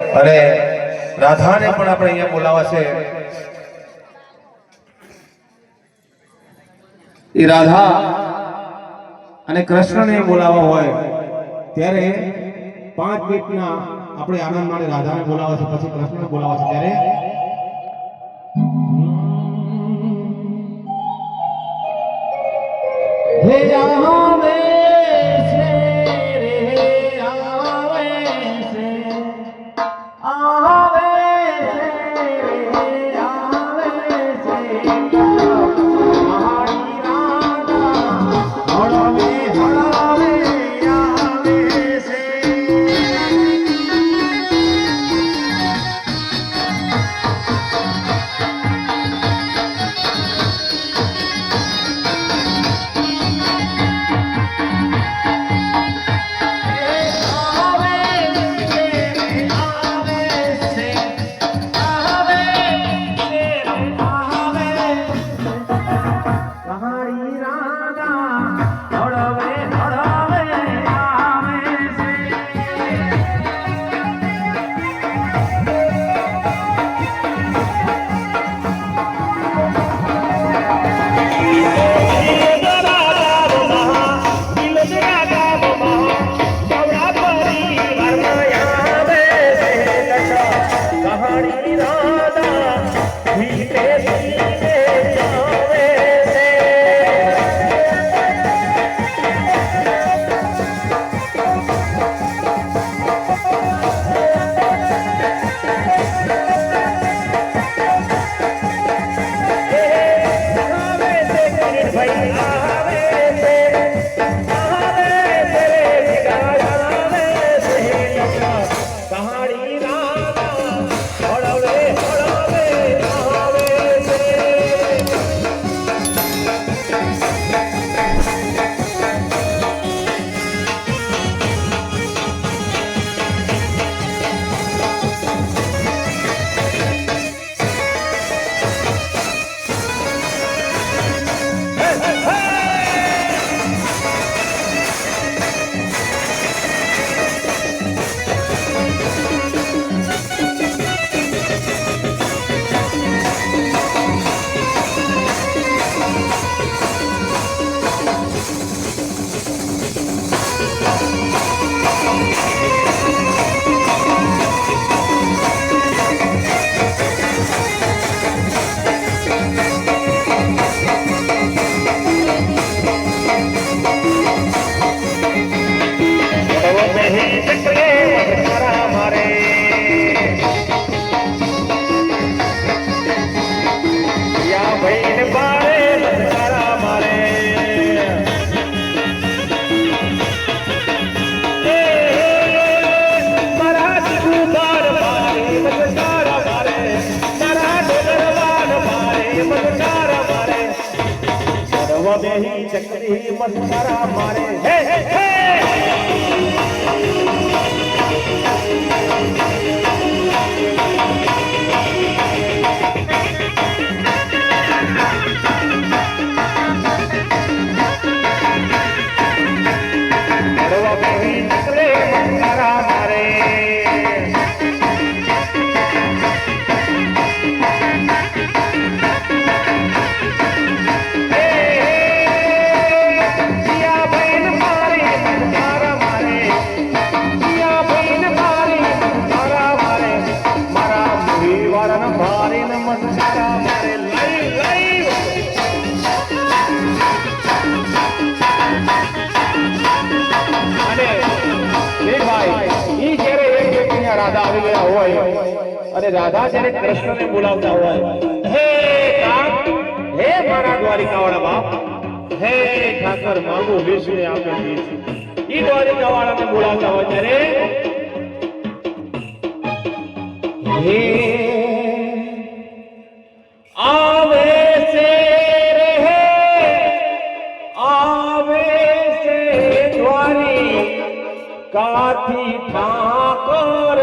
અને રાધાને પણ આપણે અહીંયા બોલાવા છે। એ રાધા અને કૃષ્ણને બોલાવા હોય ત્યારે 5 મિનિટના આપણે આનંદ માટે રાધાને બોલાવા છે, પછી કૃષ્ણને બોલાવા છે। ત્યારે હે આવે છે રે આવે છે આવે चक्री मस्करा मारे हे हे हे राधा जने कृष्ण ने बुलावता हुआ हे काक हे मारा द्वारिका वाला बाप हे ठाकर मांगो विष्णु ने आपने दी ई द्वारिका वाला ने बुलावता हुआ जरे हे आवे से रे आवे से द्वारिका थी ठाकर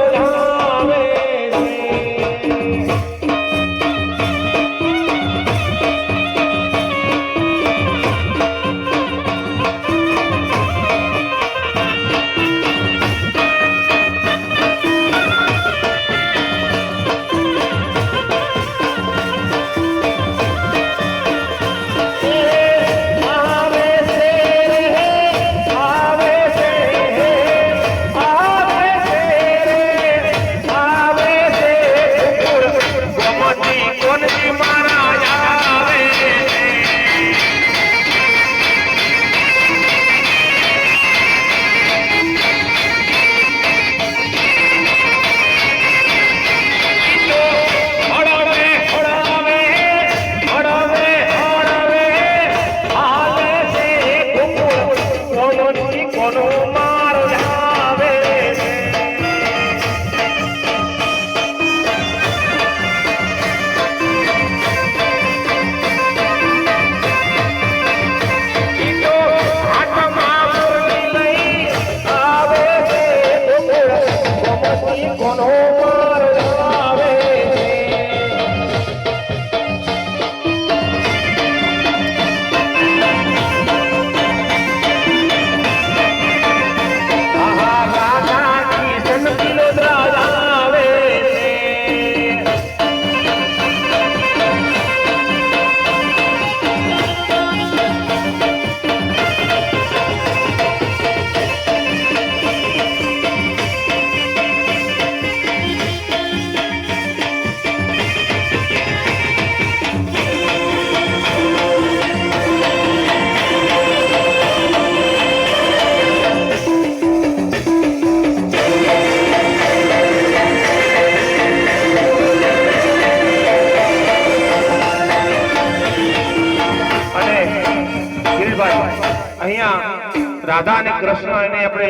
રાધા અને કૃષ્ણ એને આપણે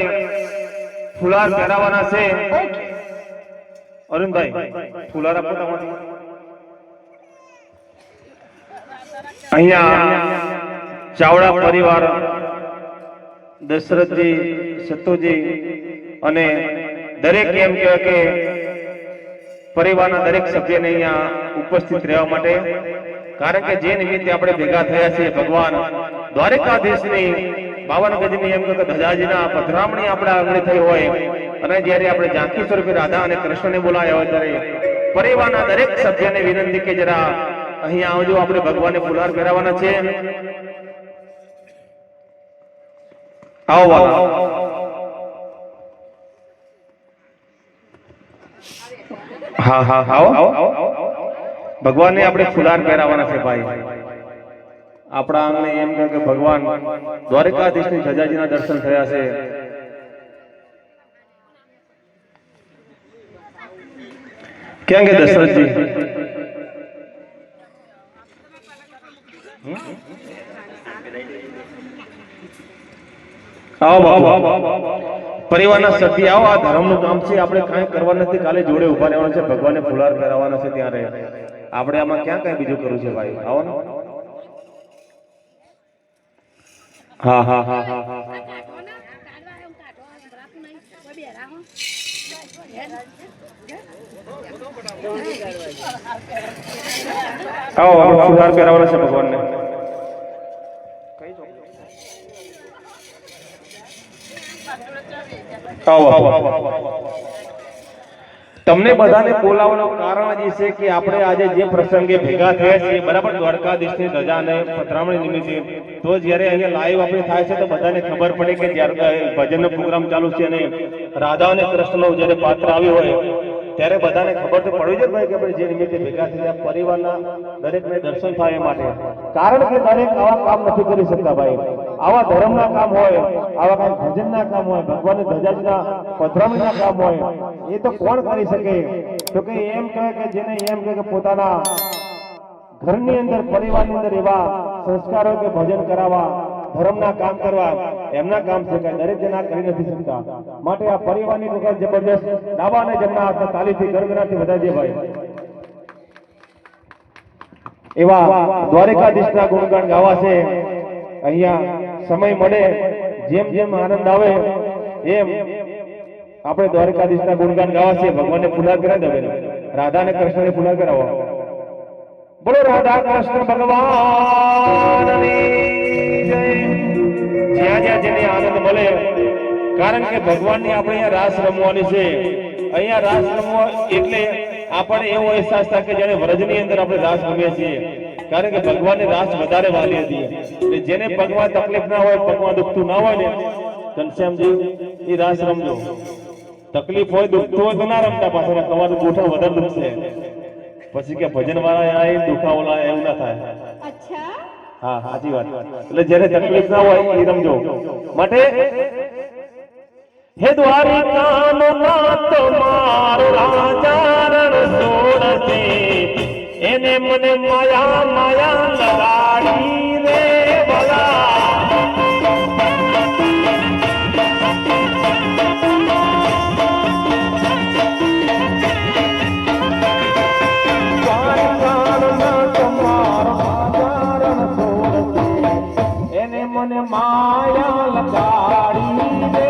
ફુલાર પહેરાવવાના છે. અરુણભાઈ ફુલાર આપો તમારી. અહીંયા ચાવડા પરિવાર દશરથજી, સતુજી અને દરેક એમ કહેવાય કે પરિવારના દરેક સભ્યને અહીંયા ઉપસ્થિત રહેવા માટે, કારણ કે જે નિમિત્તે આપણે ભેગા થયા છીએ ભગવાન દ્વારકાધીશની 52 ગજની એમ કે ધજાજીના પધરામણી આપણા આંગણે થઈ હોય અને જ્યારે આપણે ઝાંખી સ્વરૂપે રાધા અને કૃષ્ણને બોલાવ્યા હોય ત્યારે પરિવારના દરેક સભ્યને વિનંતી કે જરા અહીંયા આવજો, આપણે ભગવાનને ફુલાર પહેરાવવાના છે. આવો હા હા આવો. ભગવાનને આપણે ફુલાર પહેરાવવાના છે ભાઈ. આપણા આંગણે એમ કે ભગવાન દ્વારકાધીશની ધજાજીના દર્શન થયા છે. ક્યાં કે દશરથજી? આવો બાપુ, પરિવારના સભ્ય આવો. આ ધર્મનું કામ છે, આપણે કાંઈ કરવા નથી, કાલે જોડે ઉભા રહેવાનું છે, ભગવાનને ફુલાર પહેરાવવાના છે. ત્યારે આપણે આમાં ક્યાં કઈ બીજું કરવું છે ભાઈ? આવો ને. હા હા હા હા હા હા. આવો આપણે ફુલાર પહેરાવવાના છે ભગવાનને. તમને બધાને બોલાવવાનું કારણ એ છે કે આપણે આજે જે પ્રસંગે ભેગા થયા છીએ બરાબર દ્વારકાધીશની ધજા અને પધરામણી નિમિત્તે, તો જ્યારે અહીંયા લાઈવ આપણે થાય છે તો બધાને ખબર પડે કે જ્યારે ભજનનો પ્રોગ્રામ ચાલુ છે અને રાધા અને કૃષ્ણનો જ્યારે પાત્ર આવ્યું હોય ત્યારે બધાને ખબર તો પડવી જ ભાઈ કે આપણે જે નિમિત્તે ભેગા થયા પરિવારના દરેકને દર્શન થાય માટે. કારણ કે દરેક આવા કામ નથી કરી શકતા ભાઈ. આવા ધર્મના કામ હોય, આવા કઈ ભજનના કામ હોય, ભગવાનની ધજાજીના પધરામણીના કામ હોય, એ તો કોણ કરી શકે? તો કે એમ કહે કે જેને એમ કહે કે પોતાના ઘરની અંદર પરિવારની અંદર એવા સંસ્કારો કે ભજન કરાવવા, ધર્મના કામ કરવા, એમના કામ છે કે દરેક જણા કરી નથી શકતા. માટે આ પરિવારની વખત જબરદસ્ત ડાબા અને જમણા હાથના તાલીથી ગણગણાટથી વધારજે ભાઈ. એવા દ્વારકાધીશના ગુણગાન ગાવા છે. અહીંયા સમય મળે જેમ જેમ આનંદ આવે એમ આપણે દ્વારકાધીશના ગુણગાન ગાવા છે. ભગવાનને ફુલાર કરાવી દે, રાધા અને કૃષ્ણને ફુલાર કરાવો. બોલો રાધા કૃષ્ણ ભગવાનની જય. જ્યાં જ્યાં જેને આનંદ મળે, કારણ કે ભગવાનની આપણે અહીંયા રાસ રમવાની છે. અહીંયા રાસ રમવા એટલે આપણને એવો અહેસાસ થાય કે જ્યારે વ્રજની અંદર આપણે રાસ રમીએ છીએ, કારણ કે ભગવાનની રાસ વધારે વાલી હતી. એટલે જેને પગમાં તકલીફ ના હોય, પગમાં દુખતું ના હોય ને ઘનશ્યામજી, એ રાસ રમજો. તકલીફ હોય, દુખતું હોય તો ના રમતા, પાછળ તમારું ગોઠા વધારે દુખશે. પછી કે ભજન વાળા એ દુખાવો લાવે એવું ના થાય. હા સાચી વાત. એટલે જેને તકલીફ ના હોય એ રમજો. માટે હે દ્વારિકાનો નાથ મારો રાજા રણ છોડશે, એને મને માયા માયા લગાડી રે ભલા. દ્વારિકાનો નાથ મારો રાજા રણ છોડશે, એને મને માયા લગાડી રે.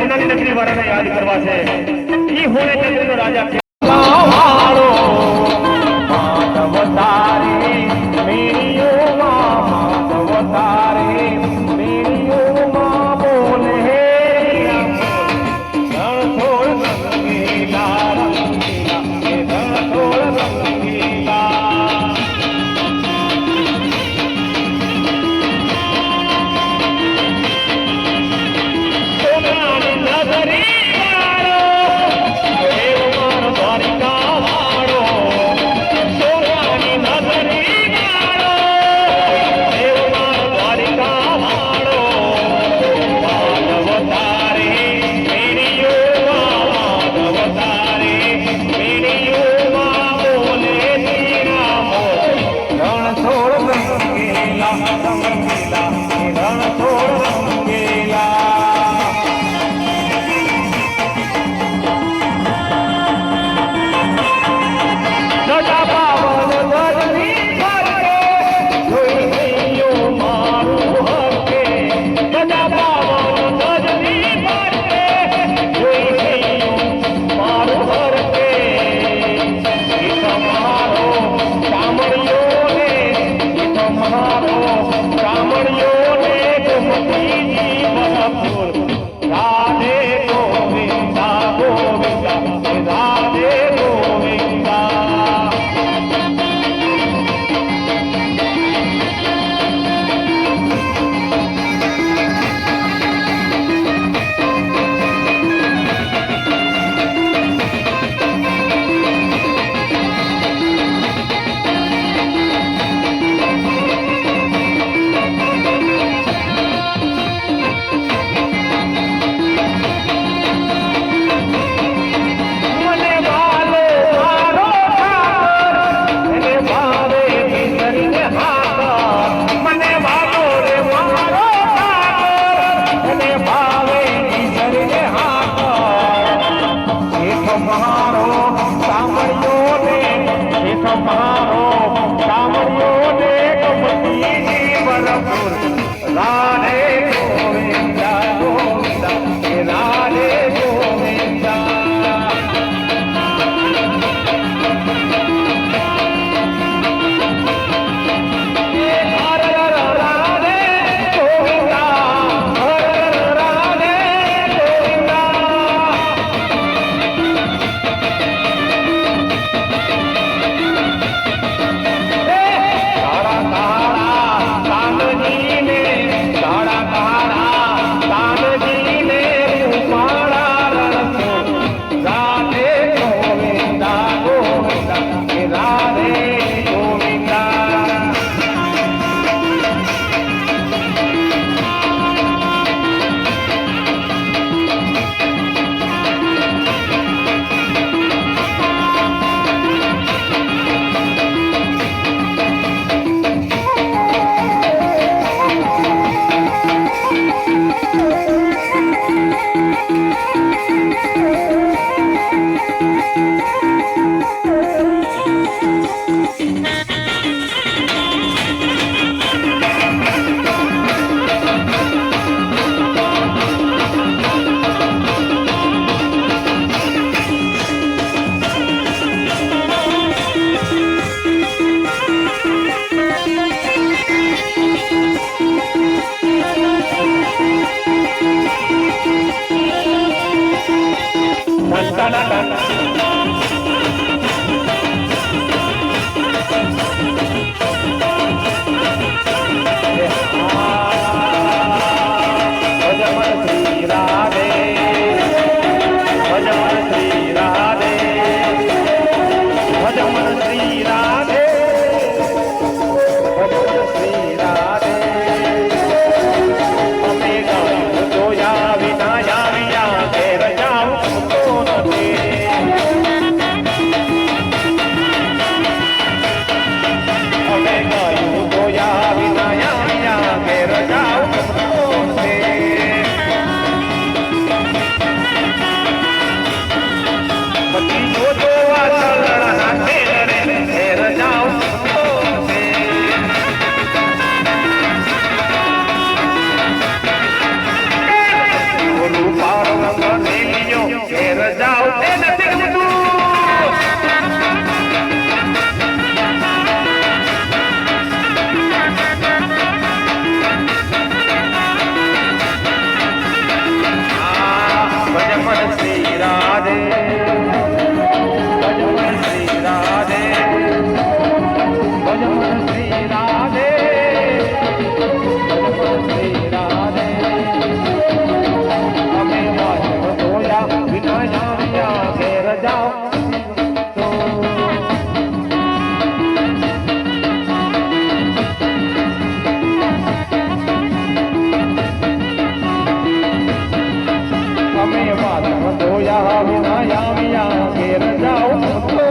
સોનાની નગરી વાળાને યાદ કરવા છે ઈ હોણે ચંદ્રનો રાજા વાળો માધવ તારે મેરીઓમાં માધવ તારે મેરીઓમાં બોલે રણછોડ રંગીલા રંગીલા રણછોડ રંગીલા સોનાની નગરી ધોયા વિના આવ્યા ઘેર જાઉં તો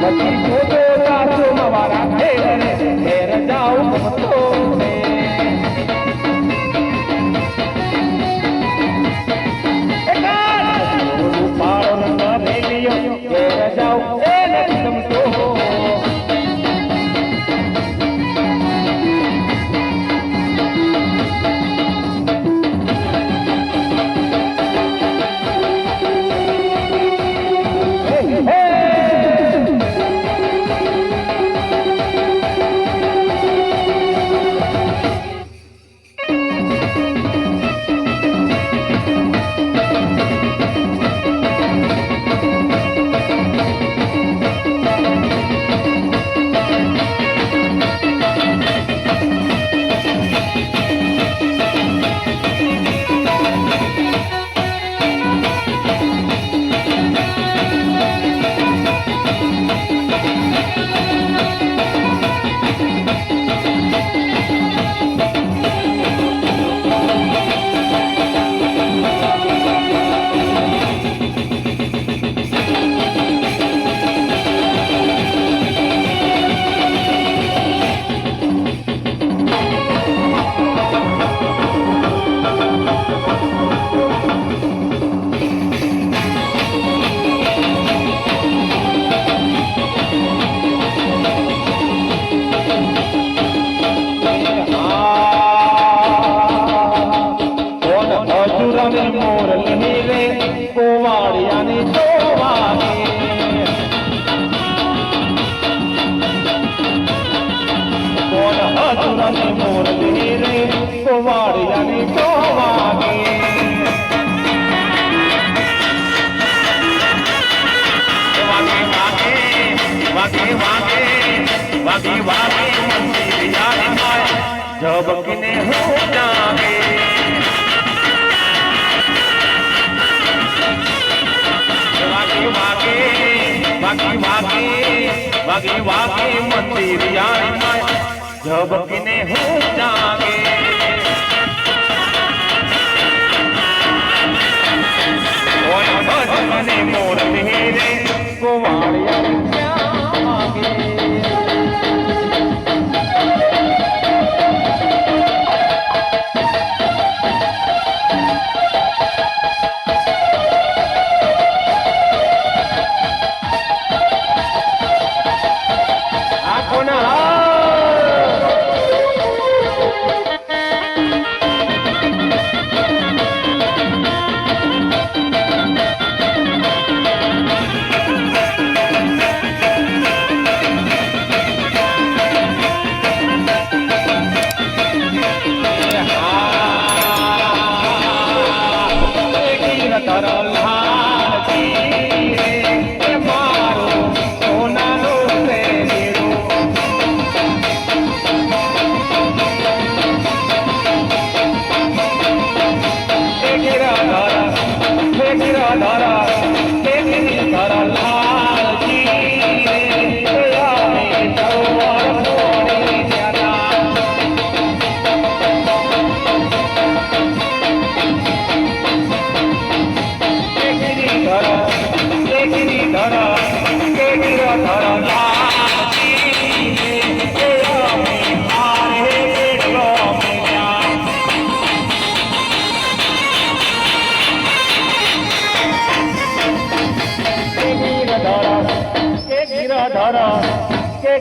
પછી જોજો સાસુ મારા ઘેર જાઉં તો ઘેર જાઉં ઝબકીને હું જાગે વાગે વાગે મંદિર ઝબકીને હું જાગે મને મોર રે ગોવાળિયા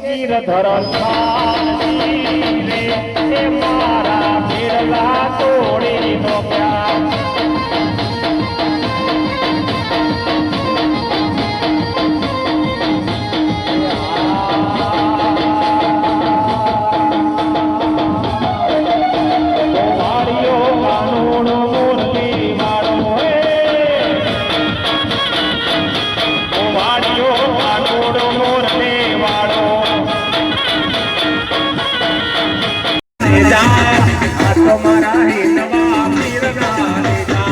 ગીરધર રે મારા ફેરલા તોડી નો પ્યાર તમારા હે નવા પીરના લેજા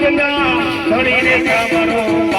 ગંગા ધણીને સાંભળો